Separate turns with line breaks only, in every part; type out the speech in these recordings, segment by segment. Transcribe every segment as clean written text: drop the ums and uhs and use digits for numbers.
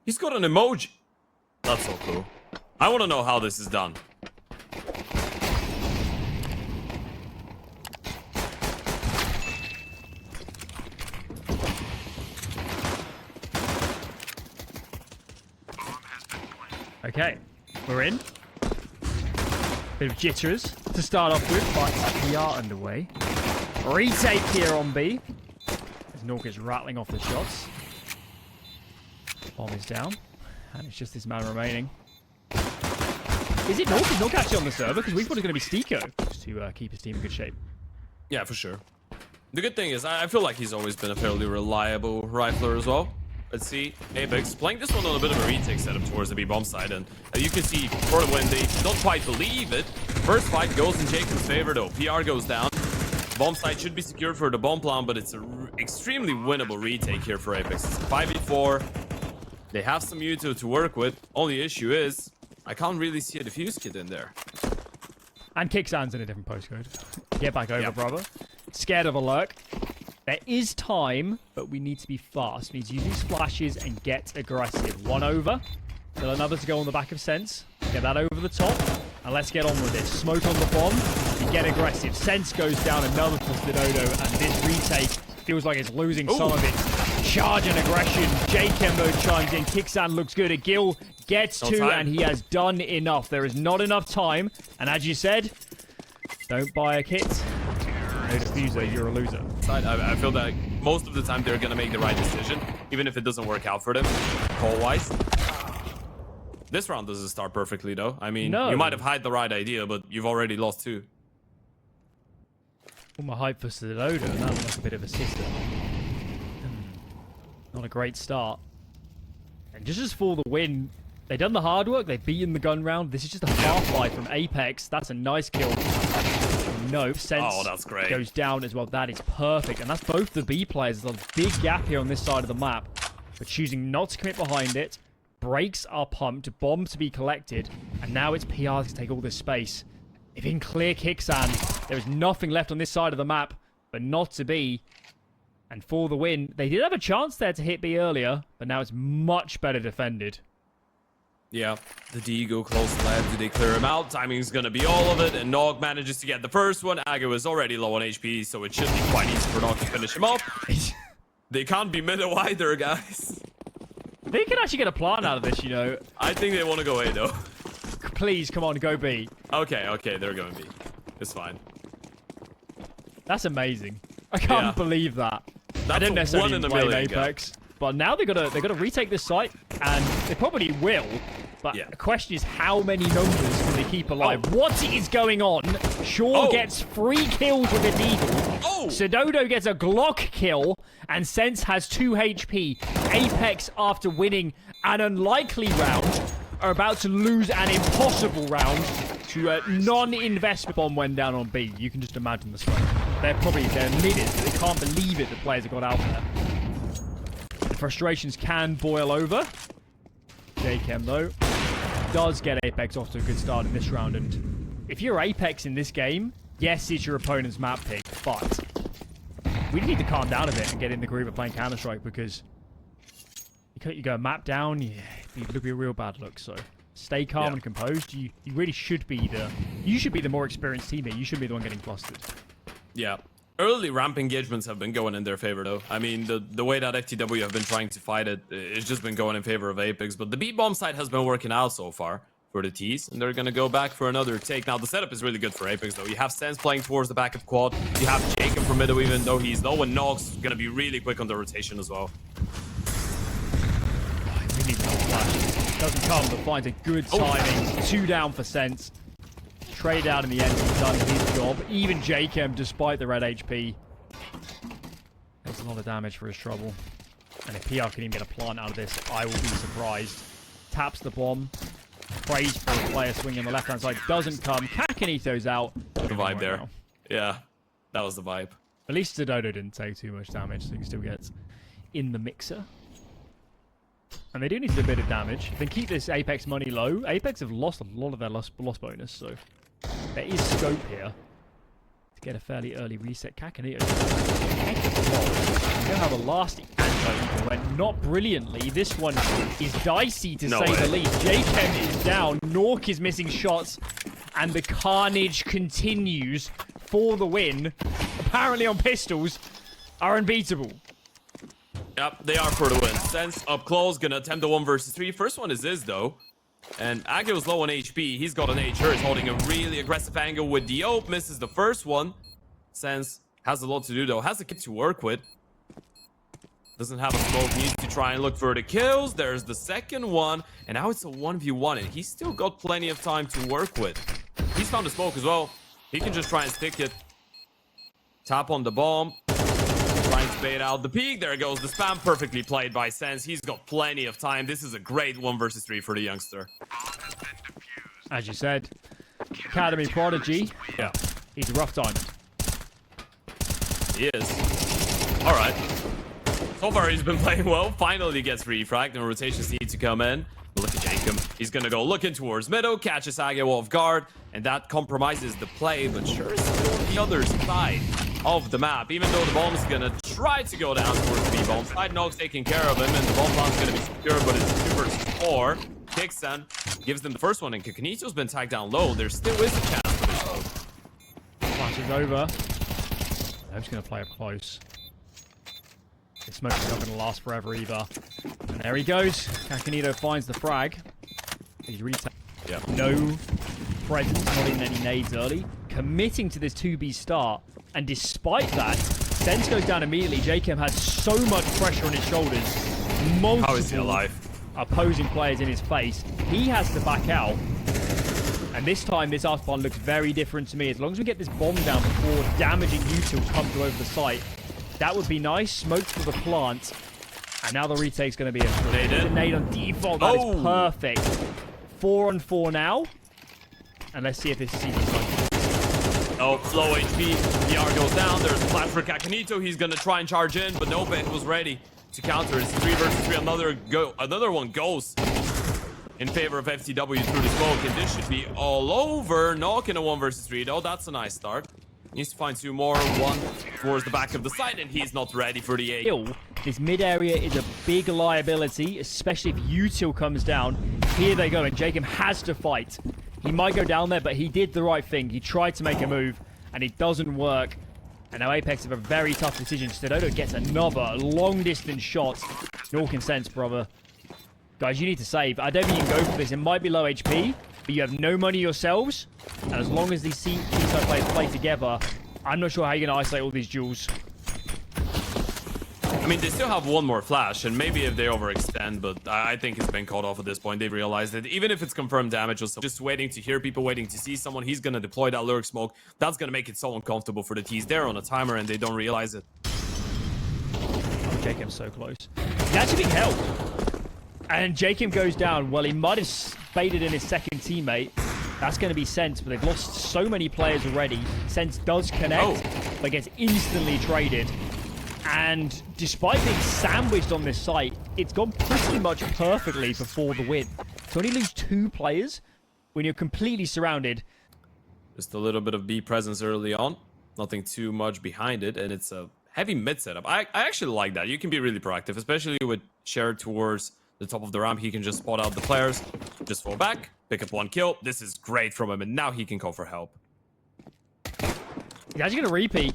He's got an emoji. That's so cool. I want to know how this is done.
Okay, we're in. Bit of jitters to start off with, but we are underway. Retake here on B. As Nork is rattling off the shots. Bomb is down. And it's just this man remaining. Is it Nork? Is Nork actually on the server? Because we thought it was going to be Stiko. Just to keep his team in good shape.
Yeah, for sure. The good thing is, I feel like he's always been a fairly reliable rifler as well. Let's see, Apeks playing this one on a bit of a retake setup towards the B-bomb side, and you can see for the win, they don't quite believe it. First fight goes in Jacob's favor though. PR goes down. Bomb side should be secured for the bomb plan, but it's an extremely winnable retake here for Apeks. It's 5v4. They have some Mewtwo to work with. Only issue is, I can't really see a defuse kit in there.
And Kicksan's in a different postcode. Get back over, brother. Scared of a lurk. There is time, but we need to be fast. We need to use these splashes and get aggressive. One over. Still another to go on the back of Sense. Get that over the top. And let's get on with it. Smoke on the bomb. We get aggressive. Sense goes down another plus the Dodo. And this retake feels like it's losing some of its charge and aggression. J Kembo chimes in. Kicksan looks good. A Gil gets two, and he has done enough. There is not enough time. And as you said, don't buy a kit. No diffuser, you're a loser.
I feel that most of the time they're going to make the right decision, even if it doesn't work out for them, call-wise. This round doesn't start perfectly, though. I mean, you might have had the right idea, but you've already lost two.
All my hype for Sidodo, that was like a bit of a sister. Not a great start. And just as for the win, they've done the hard work, they've beaten the gun round. This is just a half-life from Apeks. That's a nice kill. No, Sense
that's great.
Goes down as well. That is perfect. And that's both the B players. There's a big gap here on this side of the map. But choosing not to commit behind it. Brakes are pumped. Bomb to be collected. And now it's PR to take all this space. If he can clear Kicksan, there is nothing left on this side of the map. But not to be. And for the win, they did have a chance there to hit B earlier. But now it's much better defended.
Yeah, the D go close left. Do they clear him out? Timing's gonna be all of it, and Nog manages to get the first one. Ago is already low on HP, so it should be quite easy for Nog to finish him off. They can't be mid either, guys.
They can actually get a plan out of this, you know.
I think they want to go A, though.
Please, come on, go B.
Okay, they're going B. It's fine.
That's amazing. I can't believe that.
That's
I didn't necessarily
one in a
blame
million,
Apeks. But now they're gonna retake this site, and they probably will. But the question is, how many numbers can they keep alive? What is going on? Shaw gets 3 kills with a Deagle. Sidodo gets a Glock kill, and Sense has 2 HP. Apeks, after winning an unlikely round, are about to lose an impossible round to a non-investment. Bomb went down on B. You can just imagine the smoke. They're lidded. They can't believe it. The players have got out there. Frustrations can boil over. JKM, though, does get Apeks off to a good start in this round. And if you're Apeks in this game, yes, it's your opponent's map pick, but we need to calm down a bit and get in the groove of playing Counter-Strike, because you go map down, it'd be a real bad look. So stay calm and composed. You really should be the more experienced teammate. You should be the one getting flustered.
Yeah. Early ramp engagements have been going in their favor, though. I mean, the way that FTW have been trying to fight it, it's just been going in favor of Apeks. But the B-bomb side has been working out so far for the T's, and they're going to go back for another take. Now, the setup is really good for Apeks, though. You have Sense playing towards the back of quad. You have Jacob from middle, even though he's low, and Nog's going to be really quick on the rotation as well.
We need more flash. Doesn't come, but finds a good timing. 2 down for Sense. Trade out in the end, he's done his job. Even Jacob, despite the red HP, takes a lot of damage for his trouble. And if PR can even get a plant out of this, I will be surprised. Taps the bomb. Prays for a player swinging on the left-hand side. Doesn't come. Kakanito's out.
The vibe there. Now. Yeah, that was the vibe.
At least Sidodo didn't take too much damage, so he can still get in the mixer. And they do need to do a bit of damage. If they keep this Apeks money low, Apeks have lost a lot of their loss bonus, so there is scope here to get a fairly early reset. Kakanito. We don't have a last antidote went not brilliantly. This one is dicey to say the least. Jakem is down. Nork is missing shots. And the carnage continues for the win. Apparently on pistols are unbeatable.
Yep, they are for the win. Sense up close, gonna attempt the 1 versus 3. First one is this, though. And Agio's low on HP. He's got an HR. He's holding a really aggressive angle with the Ope. Misses the first one. Sense has a lot to do, though. Has a kit to work with. Doesn't have a smoke. Needs to try and look for the kills. There's the second one. And now it's a 1v1. And he's still got plenty of time to work with. He's found a smoke as well. He can just try and stick it. Tap on the bomb. Trying to bait out the peak. There goes the spam. Perfectly played by Sense. He's got plenty of time. This is a great 1 versus 3 for the youngster.
As you said, Academy Prodigy.
Yeah.
He's a rough time.
He is. All right. So far, he's been playing well. Finally gets refragged, and rotations need to come in. Look at Jacob. He's going to go looking towards middle, catches Agio off guard, and that compromises the play, but sure is still on the other side of the map. Even though the bomb's going to try to go down towards the B-bomb. Side Nog's taking care of him, and the bomb plant's going to be secure, but it's 2 versus 4. Kixan gives them the first one, and Kakanito's been tagged down low. There still is a chance for this though.
Flash is over. I'm just going to play up close. This smoke is not going to last forever either. And there he goes. Kakanito finds the frag. He's no presence, not even any nades early. Committing to this 2B start. And despite that, Sense goes down immediately. Jacob has so much pressure on his shoulders. Multiple
How is he alive?
Opposing players in his face. He has to back out. And this time, this Arspon looks very different to me. As long as we get this bomb down before damaging Util comes over the site, that would be nice. Smoke for the plant. And now the retake's going to be a nade on default. That is perfect. 4 on 4 now. And let's see if this is easy.
Oh, low HP. The R goes down. There's a flash for Kakanito. He's going to try and charge in, but no Ben was ready to counter. It's 3 versus 3. Another one goes in favor of FTW through the smoke. And this should be all over. Knock in a 1 versus 3, though. That's a nice start. Needs to find 2 more. 1 towards the back of the site, and he's not ready for the 8.
This mid area is a big liability, especially if Util comes down. Here they go, and Jacob has to fight. He might go down there, but he did the right thing. He tried to make a move, and it doesn't work. And now Apeks have a very tough decision. Stedodo gets another long-distance shot. No consent, brother. Guys, you need to save. I don't think you can go for this. It might be low HP, but you have no money yourselves. And as long as these C-side players play together, I'm not sure how you're going to isolate all these duels.
I mean, they still have 1 more flash, and maybe if they overextend, but I think it's been called off at this point. They've realized that even if it's confirmed damage, or just waiting to hear people, waiting to see someone, he's going to deploy that lurk smoke. That's going to make it so uncomfortable for the T's. They're on a timer, and they don't realize it.
Oh, Jacob's so close. He's actually being held. And Jacob goes down. Well, he might have baited in his second teammate. That's going to be Sense, but they've lost so many players already. Sense does connect, but gets instantly traded. And despite being sandwiched on this site, it's gone pretty much perfectly before the win. To only lose 2 players when you're completely surrounded.
Just a little bit of B presence early on. Nothing too much behind it, and it's a heavy mid setup. I actually like that. You can be really proactive, especially with Shared towards the top of the ramp. He can just spot out the players, just fall back, pick up 1 kill. This is great from him, and now he can call for help.
He's actually going to repeat.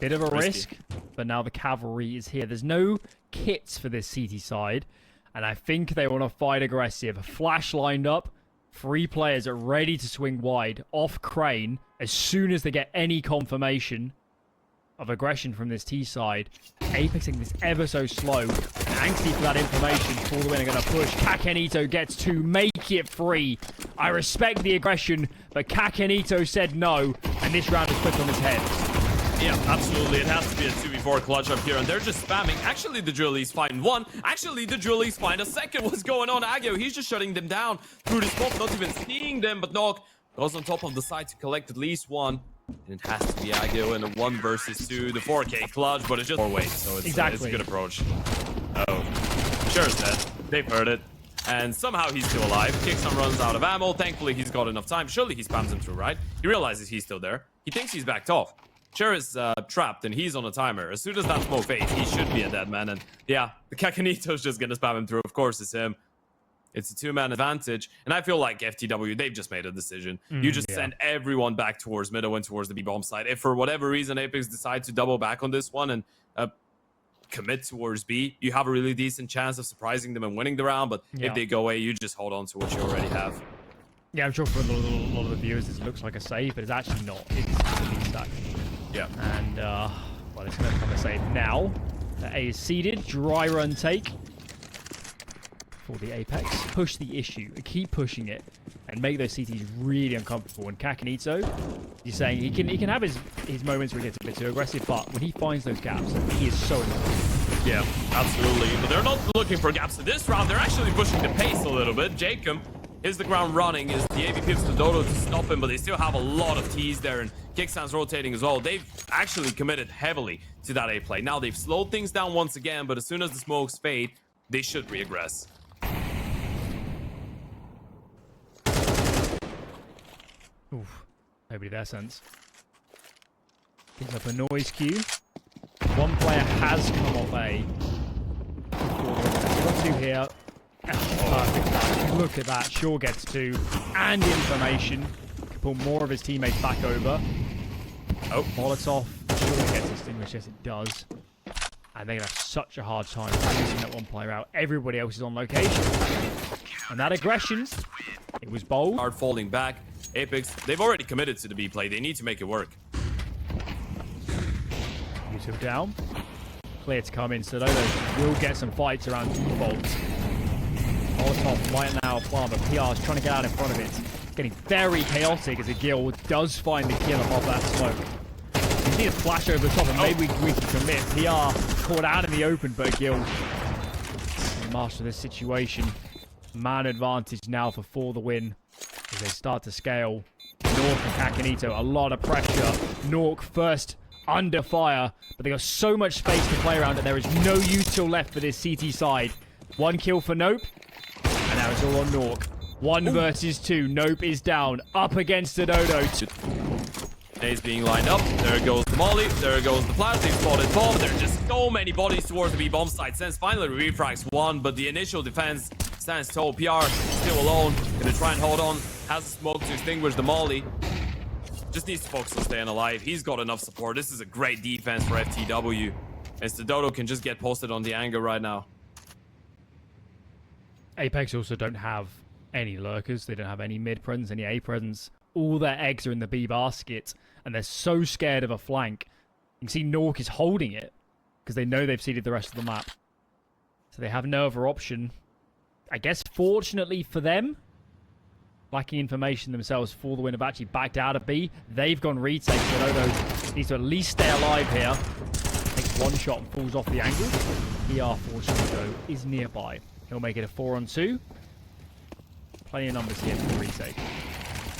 Bit of a risk, but now the cavalry is here. There's no kits for this CT side, and I think they want to fight aggressive. A flash lined up, 3 players are ready to swing wide off crane as soon as they get any confirmation of aggression from this T side. Apeks taking this ever so slow. Angsty for that information. For the win are going to push. Kakanito gets 2. Make it 3. I respect the aggression, but Kakanito said no, and this round is put on his head.
Yeah, absolutely. It has to be a 2v4 clutch up here, and they're just spamming. Actually, the Julie's find 1. Actually, the Julie's find a second. What's going on? Agio, he's just shutting them down through the smoke, not even seeing them, but Nog goes on top of the side to collect at least 1. And it has to be Agio in a 1 versus 2. The 4K clutch, but it's just 4 weight, so it's a good approach. Oh, sure is dead. They've heard it. And somehow he's still alive. Kixon runs out of ammo. Thankfully, he's got enough time. Surely he spams him through, right? He realizes he's still there. He thinks he's backed off. Cher is trapped and he's on a timer. As soon as that smoke fades, he should be a dead man. And yeah, the Kakanito's just gonna spam him through. Of course, it's him. It's a two-man advantage. And I feel like FTW, they've just made a decision. You just send everyone back towards middle and towards the B-bomb side. If for whatever reason Apeks decide to double back on this one and commit towards B, you have a really decent chance of surprising them and winning the round. But if they go A, you just hold on to what you already have.
Yeah, I'm sure for a lot of the viewers this looks like a save, but it's actually not. It's a lead stack.
Yeah.
And, well, it's going to become a save now. The A is seeded. Dry run take for the Apeks. Push the issue. Keep pushing it. And make those CTs really uncomfortable. And Kakanito, he's saying he can have his moments where he gets a bit too aggressive, but when he finds those gaps, he is so annoying.
Yeah, absolutely. But they're not looking for gaps in this round. They're actually pushing the pace a little bit. Jacob is the ground running, is the AV pips to Dodo to stop him, but they still have a lot of T's there, and Kickstand's rotating as well. They've actually committed heavily to that A play. Now they've slowed things down once again, but as soon as the smokes fade, they should reaggress.
Oof. Nobody there since. Picks up a noise cue. One player has come off A. Got two here. Perfect. Look at that. Shaw gets two. And information. Can pull more of his teammates back over. Oh, Molotov. Shaw gets extinguished. Yes, it does. And they're going to have such a hard time losing that one player out. Everybody else is on location. And that aggression, it was bold.
Hard falling back. Apeks, they've already committed to the B play. They need to make it work.
YouTube down. Clear to come in. So Dodo will get some fights around defaults. Molotov right now, but PR is trying to get out in front of it. Getting very chaotic as a Gil does find the kill above that smoke. You see a flash over the top, and maybe we can commit. PR caught out in the open, but Gil master this situation. Man advantage now for the win as they start to scale. Nork and Kakanito, a lot of pressure. Nork first under fire, but they got so much space to play around that there is no util left for this CT side. One kill for Nope, and now it's all on Nork. One versus two. Nope is down, up against the Dodo.
A's being lined up. There goes the molly. There goes the plastic spotted bomb. There are just so many bodies towards the B-bomb side. Sense finally refrags one, but the initial defense stands tall. PR still alone. Gonna try and hold on. Has the smoke to extinguish the molly. Just needs to focus on staying alive. He's got enough support. This is a great defense for FTW. As the Dodo can just get posted on the angle right now.
Apeks also don't have any lurkers. They don't have any mid presence, any A presence. All their eggs are in the B basket, and they're so scared of a flank. You can see Nork is holding it because they know they've seeded the rest of the map. So they have no other option. I guess fortunately for them, lacking information themselves for the win, have actually backed out of B. They've gone retake, so Dodo needs to at least stay alive here. Takes one shot and falls off the angle. PR, fortunately, though, is nearby. He'll make it a 4-on-2. Plenty of numbers here for the retake.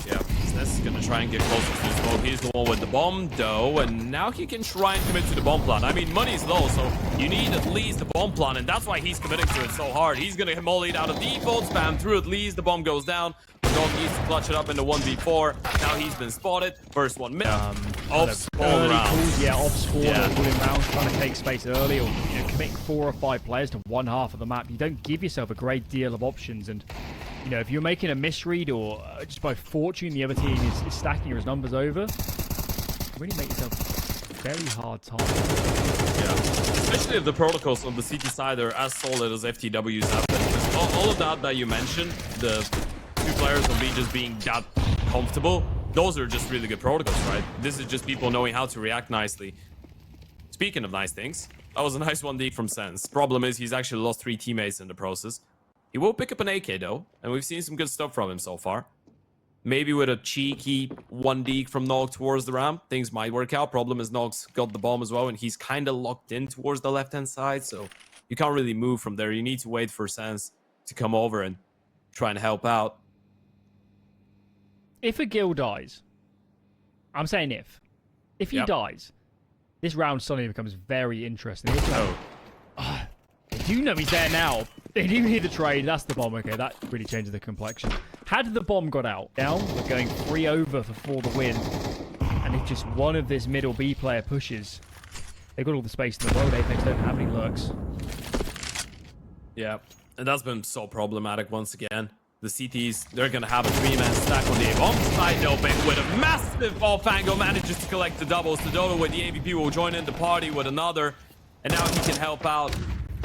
Yeah, Sness is going to try and get closer to the smoke. He's the one with the bomb, though, and now he can try and commit to the bomb plan. I mean, money's low, so you need at least the bomb plan, and that's why he's committing to it so hard. He's going to molly it out of default, spam through at least. The bomb goes down. Dog needs to clutch it up into 1v4. Now he's been spotted. First one mid. Off spawn rounds.
Yeah, off spawn rounds, trying to take space early, or committing 4 or 5 players to one half of the map. You don't give yourself a great deal of options, and if you're making a misread or just by fortune the other team is stacking his numbers over, you really make yourself a very hard time.
Yeah, especially if the protocols on the CT side are as solid as FTW's have been. All of that you mentioned, the 2 players on B just being that comfortable, those are just really good protocols, right? This is just people knowing how to react nicely. Speaking of nice things, that was a nice 1D from Sense. Problem is he's actually lost 3 teammates in the process. He will pick up an AK though, and we've seen some good stuff from him so far. Maybe with a cheeky 1D from Nog towards the ramp, things might work out. Problem is Nog's got the bomb as well, and he's kind of locked in towards the left-hand side, so you can't really move from there. You need to wait for Sense to come over and try and help out.
If a Gil dies, I'm saying if he dies, this round suddenly becomes very interesting. They do know he's there now. They do hear the trade. That's the bomb. Okay, that really changes the complexion. Had the bomb got out, now we're going 3 over for the win. And And if just one of this middle B player pushes, they've got all the space in the world. Apeks don't have any lurks.
Yeah, and that's been so problematic once again. The CTs, they're going to have a 3-man stack on the A-bomb side. Open with a massive off angle, manages to collect the doubles. Dodo with the AVP will join in the party with another. And now he can help out.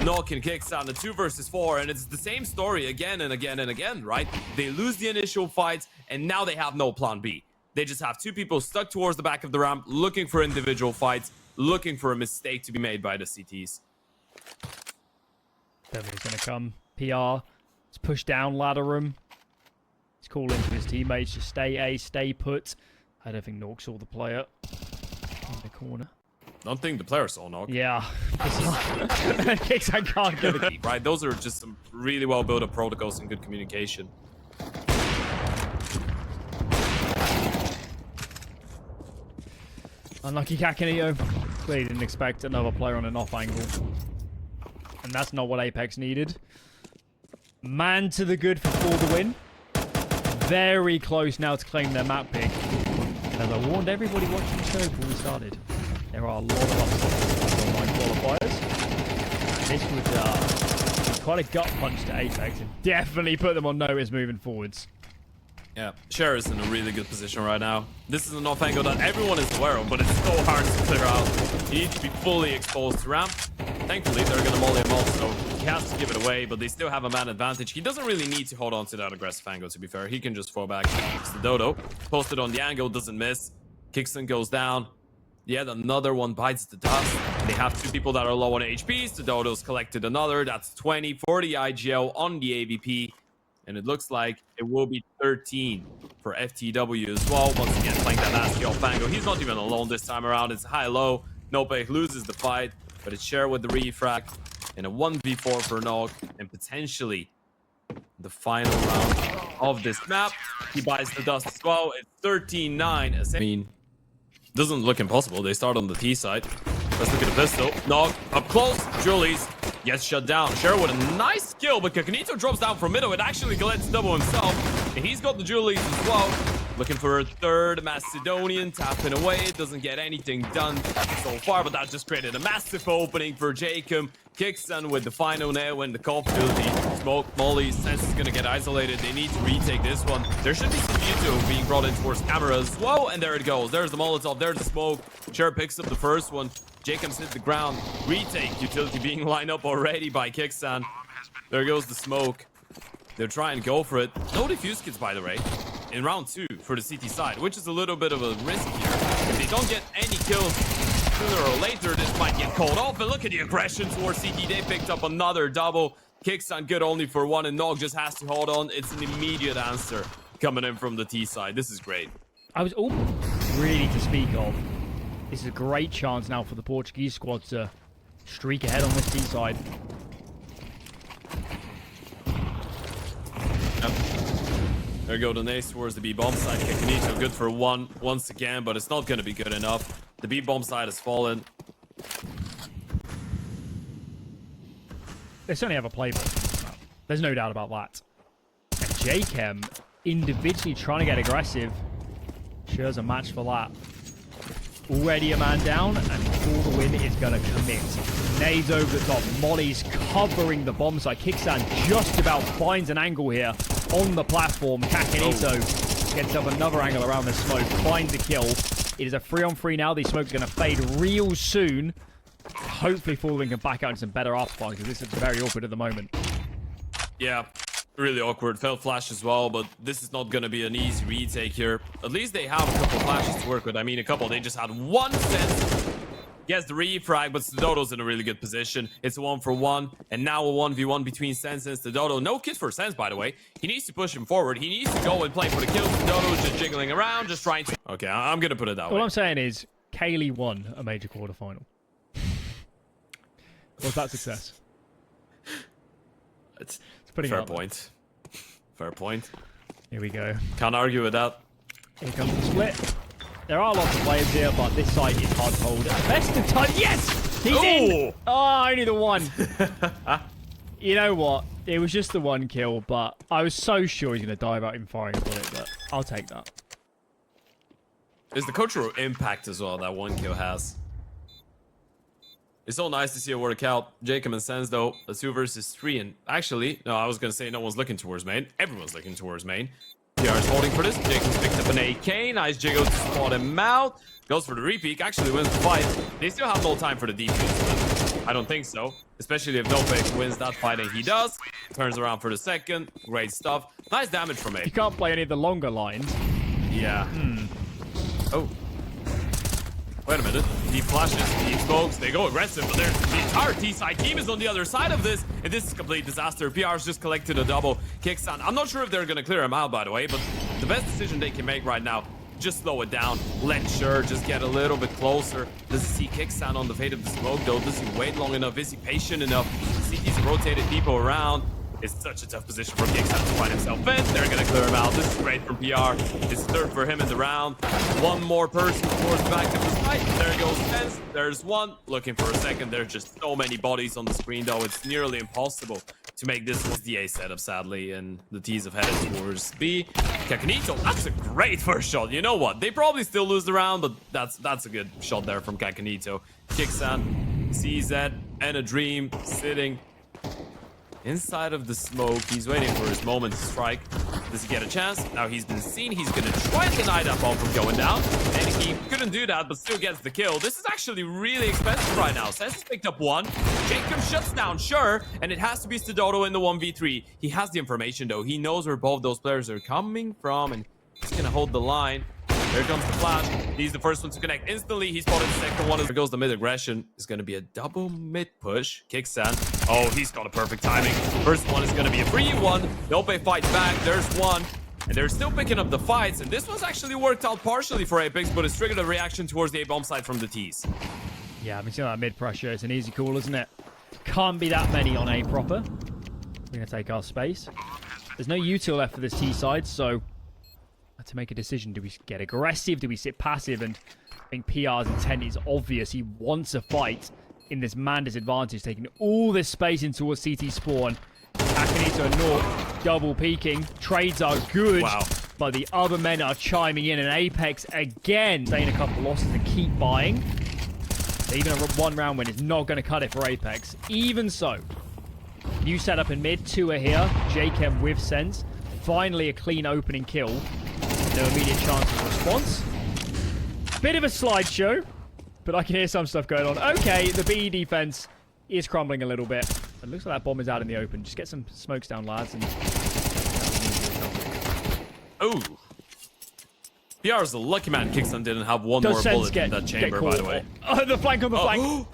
Nock and kicks on the 2 versus 4. And it's the same story again and again and again, right? They lose the initial fights, and now they have no plan B. They just have 2 people stuck towards the back of the ramp, looking for individual fights, looking for a mistake to be made by the CTs.
Devin's going to come. PR. Let's push down ladder room. He's calling to his teammates to stay A, stay put. I don't think Nork saw the player in the corner.
Don't think the player saw Nock.
Yeah. Kicks, I can't get it.
Right, those are just some really well built up protocols and good communication.
Unlucky Kakaneo. Clearly didn't expect another player on an off angle. And that's not what Apeks needed. Man to the good for 4 to win. Very close now to claim their map pick. And as I warned everybody watching the show before we started, there are a lot of upsets on online qualifiers. This would be quite a gut punch to Apeks and definitely put them on notice moving forwards.
Yeah, Cher is in a really good position right now. This is an off angle that everyone is aware of, but it's so hard to clear out. You need to be fully exposed to ramp. Thankfully, they're going to molly him off, so he has to give it away, but they still have a man advantage. He doesn't really need to hold on to that aggressive angle, to be fair. He can just fall back. Kicks the Dodo. Posted on the angle, doesn't miss. Kickson goes down. Yet another one bites the dust. They have 2 people that are low on HPs. The Dodo's collected another. That's 20 for the IGL on the AVP. And it looks like it will be 13 for FTW as well. Once again, playing that nasty off angle. He's not even alone this time around. It's high-low. Nopek loses the fight, but it's Cher with the refrag. And a 1v4 for Nock. And potentially the final round of this map. He buys the dust as well. It's 13-9. I mean, doesn't look impossible. They start on the T side. Let's look at the pistol. Nock up close. Julies gets shut down. Cher with a nice kill, but Kakanito drops down from middle. It actually collects double himself. And he's got the Julies as well. Looking for a third Macedonian. Tapping away. It doesn't get anything done so far, but that just created a massive opening for Jacob. Kickson with the final nail and the cop ability. Smoke, Molly, Sense is going to get isolated. They need to retake this one. There should be some Vito being brought in towards camera as well. And there it goes. There's the Molotov. There's the smoke. Cher picks up the first one. Jacobs hit the ground. Retake utility being lined up already by Kicksan. There goes the smoke. They're trying to go for it. No defuse kits, by the way, in round 2 for the CT side, which is a little bit of a risk here. If they don't get any kills sooner or later, this might get called off. And look at the aggression towards CT. They picked up another double. Kicksan good only for 1, and Nog just has to hold on. It's an immediate answer coming in from the T side. This is great.
I was really to speak of. This is a great chance now for the Portuguese squad to streak ahead on this T side.
Yep. There go the Nace towards the B-bomb side. Kakanito good for 1 once again, but it's not going to be good enough. The B-bomb side has fallen.
They certainly have a playbook. There's no doubt about that. And Jchem individually trying to get aggressive. Sure's a match for that. Already a man down, and for the win is going to commit. Nades over the top. Molly's covering the bomb side. Kicksan just about finds an angle here on the platform. Kakanito gets up another angle around the smoke. Finds the kill. It is a 3-on-3 now. The smoke's going to fade real soon. Hopefully, Falling can back out in some better afterfire because this is very awkward at the moment.
Yeah, really awkward. Fell flash as well, but this is not going to be an easy retake here. At least they have a couple flashes to work with. I mean, a couple. They just had 1 sense. Yes, the refrag, but Dodo's in a really good position. It's a 1-for-1, and now a 1v1 between Sense and Dodo. No kit for Sense, by the way. He needs to push him forward. He needs to go and play for the kills. Dodo's just jiggling around, just trying to... Okay, I'm going to put it that way.
All I'm saying is, Kaylee won a major quarterfinal. Was that success?
It's
pretty
fair point. Fair point.
Here we go.
Can't argue with that.
Here comes the split. There are lots of players here, but this side is hard to hold. Best of time. Yes! He's in! Oh, only the 1. You know what? It was just the 1 kill, but I was so sure he's going to die without him firing a bullet, but I'll take that.
It's the cultural impact as well that one kill has. It's so nice to see it work out. Jacob and Sense, though, a 2 versus 3. And actually, no, I was going to say no one's looking towards main. Everyone's looking towards main. PR is holding for this. Jacob's picked up an AK. Nice Jago to spot him out. Goes for the repeat. Actually wins the fight. They still have no time for the defense. I don't think so. Especially if Nopek wins that fight, and he does. Turns around for the second. Great stuff. Nice damage from
You
Apeks.
can't play any of the longer lines.
Yeah. Oh. Wait a minute. He flashes, he smokes, they go aggressive, but the entire T-side team is on the other side of this, and this is a complete disaster. PR's just collected a double. Kicks on. I'm not sure if they're going to clear him out, by the way, but the best decision they can make right now, just slow it down. Let Sure just get a little bit closer. Does he see Kickstand on the fate of the smoke, though? Does he wait long enough? Is he patient enough? See, he's rotated people around. It's such a tough position for Kickstand to find himself in. They're going to clear him out. This is great from PR. It's third for him in the round. One more person towards the back of the fight. There goes Spence. There's one. Looking for a second. There's just so many bodies on the screen, though. It's nearly impossible to make this the A setup, sadly. And the T's have headed towards B. Kakanito, that's a great first shot. You know what? They probably still lose the round, but that's a good shot there from Kakanito. Kicksan, CZ, and a dream sitting inside of the smoke. He's waiting for his moment to strike. Does he get a chance? Now he's been seen. He's going to try and deny that bomb from going down. And he couldn't do that, but still gets the kill. This is actually really expensive right now. Sess has picked up one. Jacob shuts down, sure. And it has to be Stododo in the 1v3. He has the information, though. He knows where both those players are coming from. And he's going to hold the line. There comes the flash. He's the first one to connect instantly. He spotted the second one. There goes the mid aggression. It's going to be a double mid push. Kickstand. Oh, he's got a perfect timing. First one is going to be a free one. Nope fights back. There's one. And they're still picking up the fights. And this one's actually worked out partially for Apeks, but it's triggered a reaction towards the A-bomb side from the T's.
Yeah, I've been seeing that mid pressure. It's an easy call, isn't it? Can't be that many on A proper. We're going to take our space. There's no util left for this T side, so to make a decision. Do we get aggressive? Do we sit passive? And I think PR's intent is obvious. He wants a fight in this man disadvantage, taking all this space in towards CT spawn. Akanito and North double peeking. Trades are good,
wow,
but the other men are chiming in. And Apeks again staying a couple losses and keep buying. Even a one round win is not going to cut it for Apeks. Even so, new setup in mid. 2 are here. Jacob with sense. Finally a clean opening kill. No immediate chance of response. Bit of a slideshow, but I can hear some stuff going on. Okay, the B defense is crumbling a little bit. It looks like that bomb is out in the open. Just get some smokes down, lads. And
oh, PR's the lucky man. Kickstone didn't have one more bullet in that chamber, by the way.
Oh, the flank on the flank.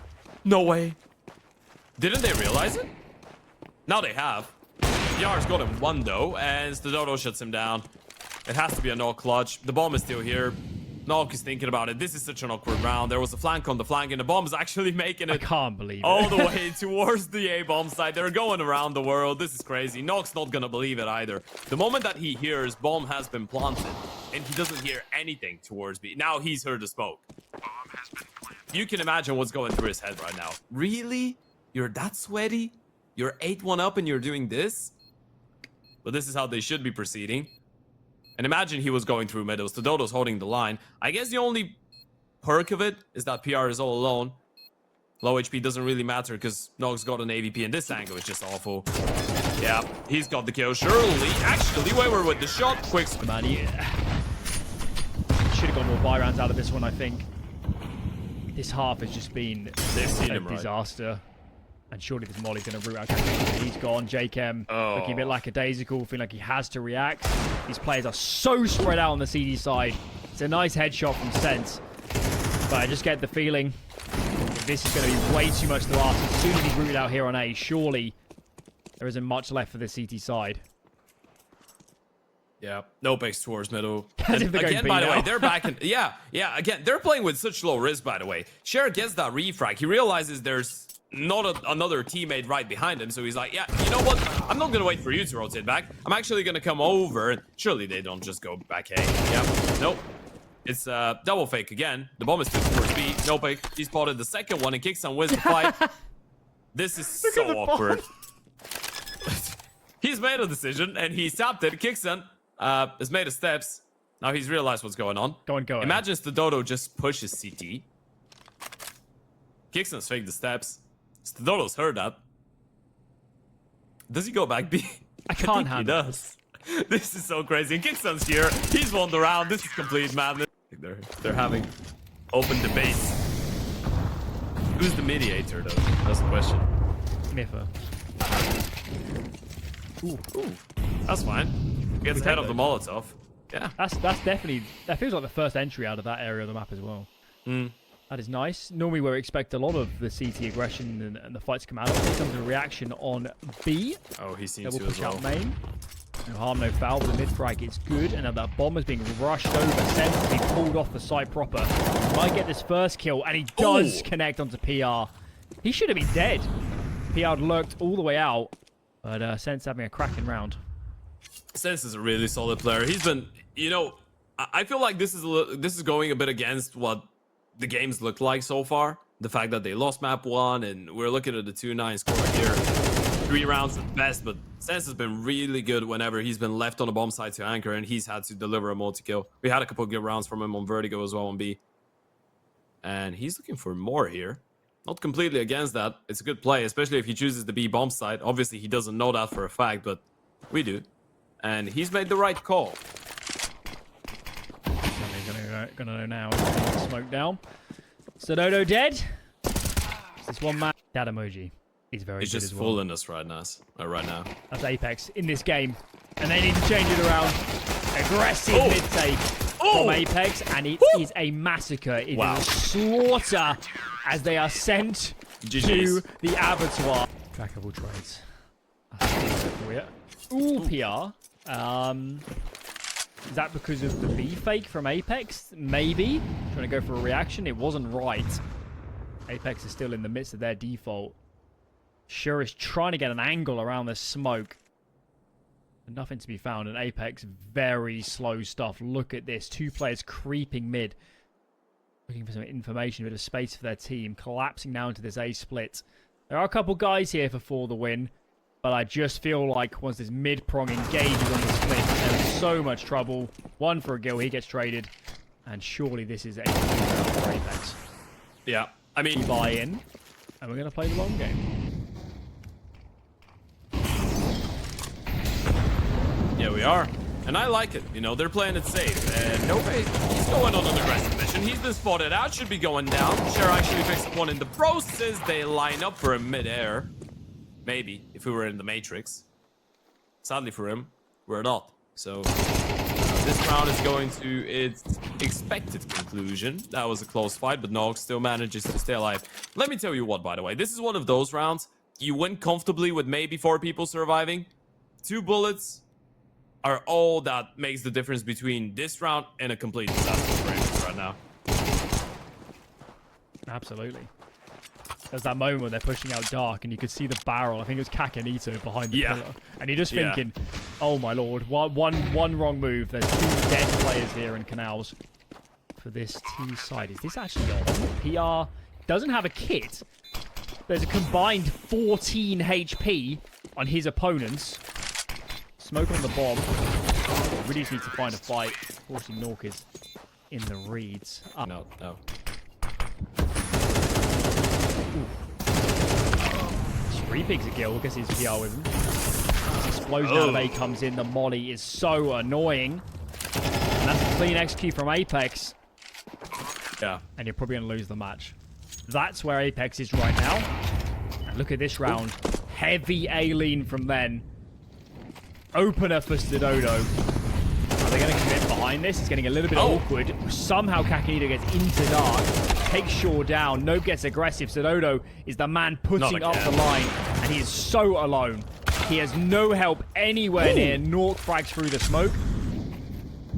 No way. Didn't they realize it? Now they have. PR's got him one, though, and Stododo shuts him down. It has to be a knock clutch. The bomb is still here. Knock is thinking about it. This is such an awkward round. There was a flank on the flank, and the bomb is actually making it.
I can't believe it.
All the way towards the A-bomb side. They're going around the world. This is crazy. Knock's not gonna believe it either. The moment that he hears bomb has been planted, and he doesn't hear anything towards B. Now he's heard the smoke. You can imagine what's going through his head right now. Really? You're that sweaty? You're 8-1 up and you're doing this? But this is how they should be proceeding. And imagine he was going through middles. Stododo's holding the line. I guess the only perk of it is that PR is all alone. Low HP doesn't really matter because Nog's got an AVP, and this angle is just awful. Yeah, he's got the kill. Surely, actually, we were with the shot. Quick.
Man, yeah. Should have got more buy rounds out of this one, I think. This half has just been a disaster. Right. And surely this Molly's going to root out. He's gone. JChem looking a bit lackadaisical, feeling like he has to react. These players are so spread out on the CD side. It's a nice headshot from Sense. But I just get the feeling this is going to be way too much to ask. As soon as he's rooted out here on A, surely there isn't much left for the CT side.
Yeah, no base towards middle.
Again,
by the way, they're back in. Yeah, again, they're playing with such low risk, by the way. Cher gets that refrag. He realizes there's not another teammate right behind him, so he's like, yeah, you know what, I'm not gonna wait for you to rotate back. I'm actually gonna come over, and surely they don't just go back A. Yeah, nope, it's double fake again. The bomb is still towards B. Nope, he spotted the second one and kicks on wins the fight. This is so awkward. He's made a decision and he stopped it. Kicks on has made a steps. Now he's realized what's going on.
Go on, go on.
Imagine the Dodo just pushes CT. Kixon's faked the steps. Dodo's heard that. Does he go back B?
I can't handle
he does. This is so crazy. And Kixon's here. He's won the round. This is complete madness. They're having open debates. Who's the mediator, though? That's the question.
Sniffer.
Ooh. That's fine. Gets ahead of the Molotov. Yeah.
That's definitely... That feels like the first entry out of that area of the map as well. That is nice. Normally we expect a lot of the CT aggression and the fights to come out. Here comes a reaction on B.
Oh, he seems
Double
to as
push
well.
out main. No harm, no foul, but the mid frag is good. And now that bomb is being rushed over. Sent to be pulled off the site proper. Might get this first kill, and he does connect onto PR. He should have been dead. PR lurked all the way out, but Sense having a cracking round.
Sense is a really solid player. He's been, you know, I feel like this is going a bit against what the games look like so far. The fact that they lost map 1 and we're looking at the 2-9 score here. 3 rounds at best, but Sense has been really good whenever he's been left on the bomb side to anchor and he's had to deliver a multi-kill. We had a couple of good rounds from him on Vertigo as well on B. And he's looking for more here. Not completely against that. It's a good play, especially if he chooses the B bomb side. Obviously, he doesn't know that for a fact, but we do. And he's made the right call.
Gonna know now. Smoke down. Dodo dead. This one man. That emoji. He's very
He's
good
just
as well.
fooling us right now.
That's Apeks in this game. And they need to change it around. Aggressive mid-take from Apeks. And it is a massacre. It is a slaughter as they are sent to the abattoir. Trackable trades. Ooh, PR. Is that because of the B fake from Apeks? Maybe. Trying to go for a reaction. It wasn't right. Apeks is still in the midst of their default. Sure is trying to get an angle around the smoke. But nothing to be found. And Apeks, very slow stuff. Look at this. 2 players creeping mid. Looking for some information, a bit of space for their team. Collapsing now into this A split. There are a couple guys here for the win. But I just feel like once this mid-prong engages on the split, there is so much trouble. 1 for a kill, he gets traded. And surely this is a round for Apeks.
Yeah, I mean...
We buy in, and we're going to play the long game.
Yeah, we are. And I like it. You know, they're playing it safe. And nobody... He's going on an aggressive mission. He's been spotted out. Should be going down. Sure actually picks up one in the process. They line up for a mid-air. Maybe, if we were in the Matrix. Sadly for him, we're not. So, this round is going to its expected conclusion. That was a close fight, but Nog still manages to stay alive. Let me tell you what, by the way. This is one of those rounds. You win comfortably with maybe 4 people surviving. 2 bullets are all that makes the difference between this round and a complete disaster for him right now.
Absolutely. There's that moment where they're pushing out dark and you could see the barrel. I think it was Kakanito behind the pillar. And you're just thinking, oh my lord, one wrong move. There's 2 dead players here in Canals for this T side. Is this actually on? PR doesn't have a kit. There's a combined 14 HP on his opponents. Smoke on the bomb. Really just need to find a fight. Forcing Nork is in the reeds.
No.
3 pigs a kill. Guess he's PR with him. This explosion out of A comes in. The molly is so annoying. And that's a clean XQ from Apeks.
Yeah.
And you're probably going to lose the match. That's where Apeks is right now. And look at this round. Heavy A lean from then. Opener for Dodo. Are they going to commit behind this? It's getting a little bit awkward. Somehow Kakanito gets into dark. Takes Shaw down. Nope gets aggressive. Dodo is the man putting up the line. And he is so alone. He has no help anywhere near. Nork frags through the smoke.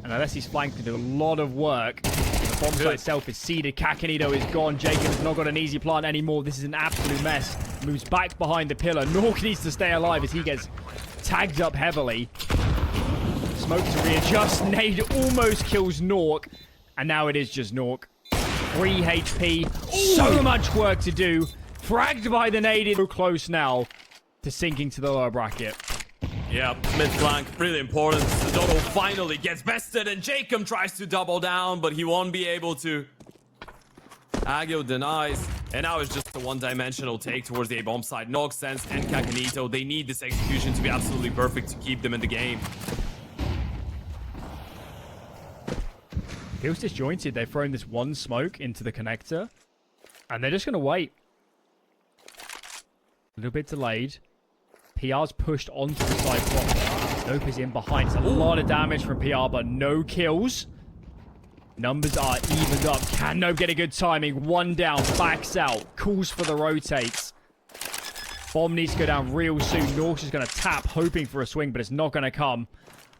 And unless he's flanked to do a lot of work, the bomb site itself is seeded. Kakanito is gone. Jacob has not got an easy plant anymore. This is an absolute mess. Moves back behind the pillar. Nork needs to stay alive as he gets tagged up heavily. Smoke to readjust. Nade almost kills Nork. And now it is just Nork. 3 HP. So much work to do. Fragged by the nade. So close now to sinking to the lower bracket.
Yeah, mid flank, really important. Dodo finally gets bested, and Jacob tries to double down, but he won't be able to. Agio denies, and now it's just a one-dimensional take towards the A-bomb side. Nog Sense and Kakanito, they need this execution to be absolutely perfect to keep them in the game.
Feels disjointed. They've thrown this one smoke into the connector, and they're just going to wait. A little bit delayed. PR's pushed onto the side block. Nope is in behind. It's a lot of damage from PR, but no kills. Numbers are evened up. Can Nope get a good timing? One down, backs out, calls for the rotates. Bomb needs to go down real soon. Norks is going to tap, hoping for a swing, but it's not going to come.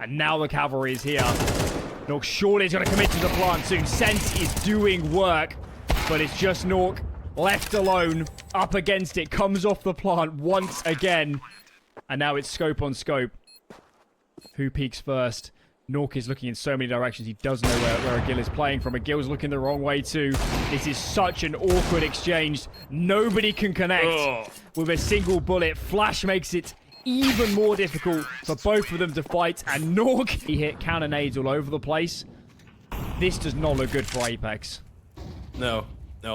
And now the cavalry is here. Nork surely is going to commit to the plant soon. Sense is doing work, but it's just Nork left alone, up against it, comes off the plant once again. And now it's scope on scope. Who peeks first? Nork is looking in so many directions. He doesn't know where Agil is playing from. Agil's looking the wrong way too. This is such an awkward exchange. Nobody can connect with a single bullet. Flash makes it even more difficult for both of them to fight. And Nork, he hit cannonades all over the place. This does not look good for Apeks.
No,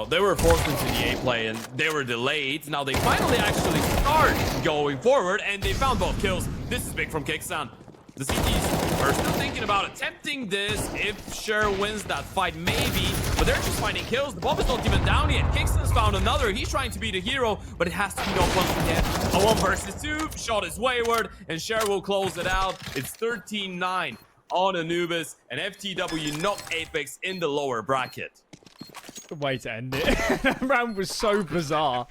they were forced into the A play and they were delayed. Now they finally actually start going forward and they found both kills. This is big from Kicksan. The CTs are still thinking about attempting this. If Sher wins that fight, maybe. But they're just finding kills. The bomb is not even down yet. Kicksan's found another. He's trying to be the hero, but it has to be done once again. A 1 versus 2. Shot is wayward, and Sher will close it out. It's 13-9 on Anubis, and FTW knocked Apeks in the lower bracket.
Good way to end it. That round was so bizarre.